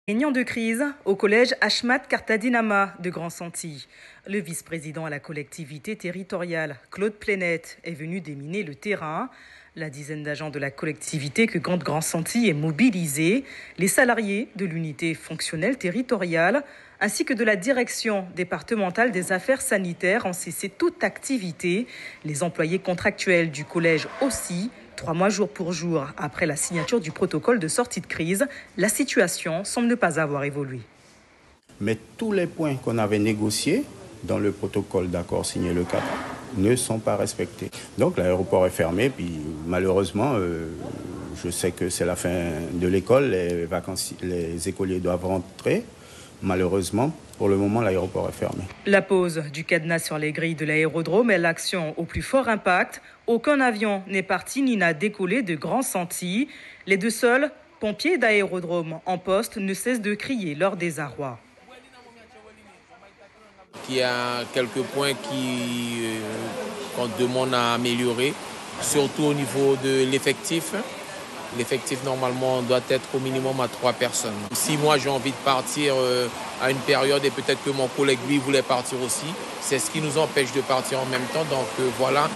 Réunion de crise au collège Achmat Kartadinama de Grand-Santi. Le vice-président à la collectivité territoriale, Claude Plenet, est venu déminer le terrain. La dizaine d'agents de la collectivité que compte Grand-Santi est mobilisée. Les salariés de l'unité fonctionnelle territoriale ainsi que de la direction départementale des affaires sanitaires ont cessé toute activité. Les employés contractuels du collège aussi. 3 mois jour pour jour après la signature du protocole de sortie de crise, la situation semble ne pas avoir évolué. Mais tous les points qu'on avait négociés dans le protocole d'accord signé le 4 ne sont pas respectés. Donc l'aéroport est fermé, puis malheureusement, je sais que c'est la fin de l'école, les écoliers doivent rentrer. Malheureusement, pour le moment, l'aéroport est fermé. La pose du cadenas sur les grilles de l'aérodrome est l'action au plus fort impact. Aucun avion n'est parti ni n'a décollé de Grand-Santi. Les deux seuls pompiers d'aérodrome en poste ne cessent de crier leur désarroi. Il y a quelques points qu'on demande à améliorer, surtout au niveau de l'effectif. L'effectif, normalement, doit être au minimum à 3 personnes. Si moi, j'ai envie de partir à une période et peut-être que mon collègue, lui, voulait partir aussi, c'est ce qui nous empêche de partir en même temps. Donc, voilà.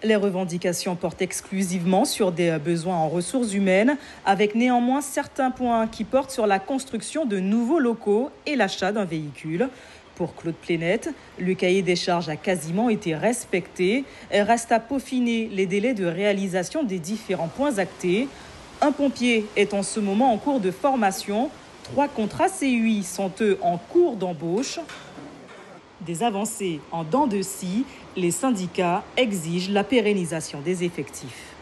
Les revendications portent exclusivement sur des besoins en ressources humaines, avec néanmoins certains points qui portent sur la construction de nouveaux locaux et l'achat d'un véhicule. Pour Claude Plenet, le cahier des charges a quasiment été respecté. Il reste à peaufiner les délais de réalisation des différents points actés. Un pompier est en ce moment en cours de formation. 3 contrats CUI sont eux en cours d'embauche. Des avancées en dents de scie, les syndicats exigent la pérennisation des effectifs.